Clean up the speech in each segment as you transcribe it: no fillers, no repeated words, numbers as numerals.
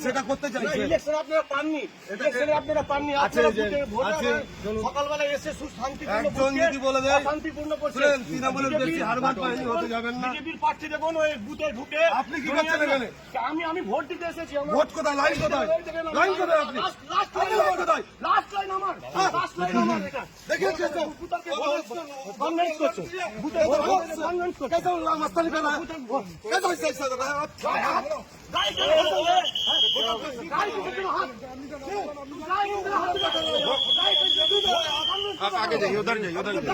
সেটা করতে চাইছেন, আপনারা পাননি, আপনারা পাননি। সকালবেলা এসে শান্তিপূর্ণ তৃণমূলের বেশি হারবার পায়নি, হতে যাবেন না। বিজেপির প্রার্থী দেখুন ওই বুথে ঢুকে আপনি কি করছেন এখানে? আমি ভোট দিতে এসেছি। ভোট কোথায়? লাইন কোথায়? লাইন কোথায়? আপনি লাস্ট লাইন আমার, লাস্ট লাইন আমার। এটা দেখেছেন তো বুথকে কনভিন্স করছে, বুথে কনভিন্স করছে। কেন মাস্তানি করা? কেন হইছে দাদা? গাই কেন গাই কেন হাত গাই কেন হাত आप आगे जाइए, उधर जाइए, उधर जाइए।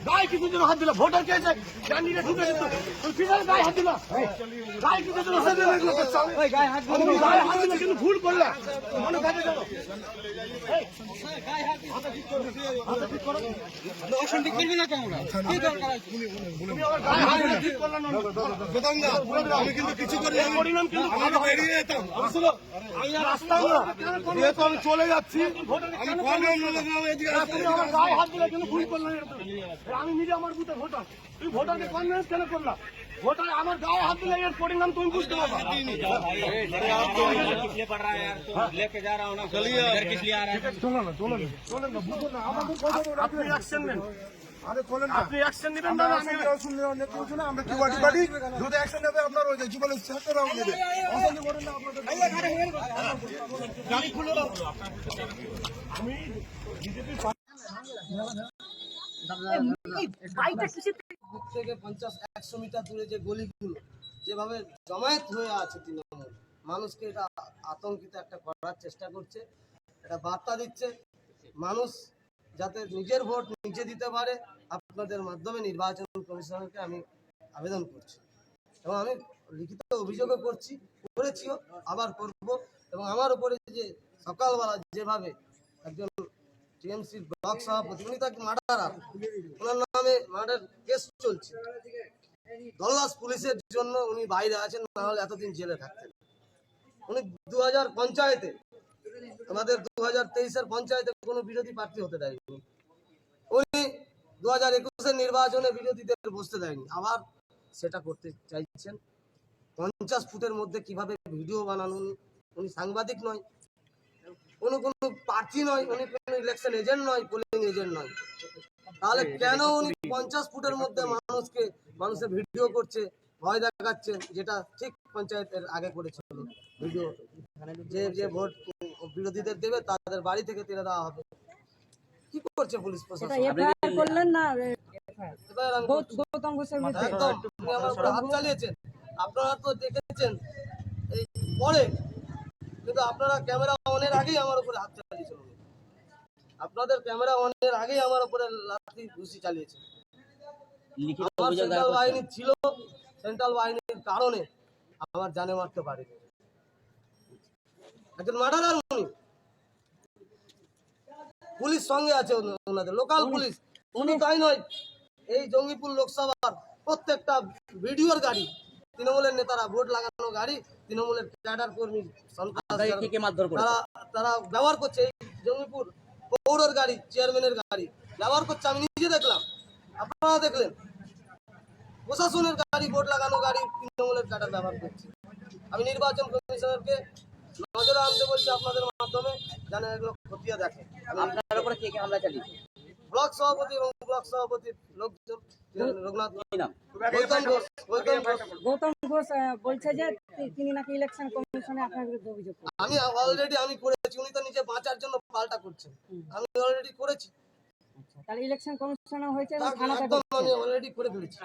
गाय किसी दिन हाथ दिला वोटर कैसे कैंडिडेट ढूंढे तो फिर गाय हाथ दिला गाय किसी दिन हाथ दिला गाय हाथ दिला কিন্তু ভুল করলা মনে থাকে জানো এই গায় হাত ঠিক করো হাত ঠিক করো দর্শন ঠিক করবে না কেমন কি দরকার আছে তুমি আমার গায় হাত ঠিক করলা না বেতন না আমি কিন্তু কিছু করি না পরিণাম কিন্তু ভালো বেরিয়ে যেতাম আসলে আমি রাস্তা না যেহেতু আমি চলে যাচ্ছি আমি কর্ম এদিকে তুমি আমার গায় হাত দিলা কিন্তু ভুল করলা আমি নিজে আমার বুথে ভোটার তুই ভোটারকে কনভিন্স কেন করলা ভোটার আমার গায়ে হাত দিলে এর পরিণাম তুমি বুঝতে পারবা আপনি অ্যাকশন নেন আপনি অ্যাকশন নেবেন না আমরা কি বাড়ি বাড়ি যদি অ্যাকশন নেবে আপনার ওই যে জীবনের শেষ রাউন্ড নেবে অসহ্য করেন না আপনাদের গাড়ি খুলে দাও আমি বিজেপি থেকে 50-100 মিটার দূরে যে গলিগুলো যেভাবে জমায়েত হয়ে আছে তৃণমূল মানুষকে এটা আতঙ্কিত একটা করার চেষ্টা করছে, এটা বার্তা দিচ্ছে মানুষ যাতে নিজের ভোট নিজে দিতে পারে। আপনাদের মাধ্যমে নির্বাচন কমিশনকে আমি আবেদন করছি এবং আমি লিখিত অভিযোগও করেছিও আবার করব। এবং আমার উপরে যে সকালবেলা যেভাবে একজন টিএমসির ব্লক সভাপতি উনি তাকে মার্ডারার ওনার নামে মার্ডার কেস চলছে, দলদাস পুলিশের জন্য উনি বাইরে আছেন, না হলে এতদিন জেলে থাকতেন। উনি 2000 পঞ্চায়েতে আমাদের 2023-এর পঞ্চায়েতে কোনো বিরোধী প্রার্থী হতে দেয়নি, উনি 2021-এর নির্বাচনে বিরোধীদের বসতে দেয়নি, আবার সেটা করতে চাইছেন। 50 ফুটের মধ্যে কিভাবে ভিডিও বানানো, উনি সাংবাদিক নয়, কোনো প্রার্থী নয়, উনি কোনো ইলেকশন এজেন্ট নয়, পোলিং এজেন্ট নয়, তাহলে কেন উনি 50 ফুটের মধ্যে মানুষের ভিডিও করছে, ভয় দেখাচ্ছেন, যেটা ঠিক পঞ্চায়েতের আগে করেছিল ভিডিও, যে ভোট বিরোধীদের দেবে তাদের বাড়ি থেকে তুলে দেওয়া হবে। কি করছে পুলিশ প্রশাসন? করলেন না গৌতম ঘোষের বিরুদ্ধে একদম আপনি আমার উপরে হাত চালিয়েছেন, আপনারা তো দেখেছেন এই পরে, কিন্তু আপনারা ক্যামেরা অনের আগেই আমার উপরে হাত চালিয়েছেন, আপনাদের ক্যামেরা অনের আগেই আমার উপরে লাঠি ঘুষি চালিয়েছে। সেন্ট্রাল বাহিনী ছিল, সেন্ট্রাল বাহিনীর কারণে আমার জানে মারতে পারে একজন মার্ডারার, উনি পুলিশ সঙ্গে আছে, ওনাদের লোকাল পুলিশ। উনি তাই নয়, এই জঙ্গিপুর লোকসভার প্রত্যেকটা ভিডিওর গাড়ি তৃণমূলের নেতারা ভোট লাগানো গাড়ি তৃণমূলের ক্যাডার কর্মী তারা ব্যবহার করছে, এই জঙ্গিপুর পৌরের গাড়ি চেয়ারম্যানের গাড়ি ব্যবহার করছে, আমি নিজে দেখলাম, আপনারা দেখলেন। প্রশাসনের গাড়ি ভোট লাগানো গাড়ি তৃণমূলের ক্যাডার ব্যবহার করছে। আমি নির্বাচন কমিশনারকে নজরে আনতে বলছি আপনাদের মাধ্যমে, যেন এগুলো খতিয়ে দেখে। আপনার উপরে কে হামলা চালিয়েছে? ব্লক সভাপতি এবং ব্লক সভাপতির লোকজন, গৌতম ঘোষ বলছে যে তিনি নাকি ইলেকশন কমিশনে আপনার বিরুদ্ধে অভিযোগ করেছেন। আমি অলরেডি করেছি, উনি তো নিজে বাঁচার জন্য পাল্টা করছেন, আমি অলরেডি করেছি। তাহলে ইলেকশন কমিশনে হয়েছে, আমি অলরেডি করে ফেলেছি।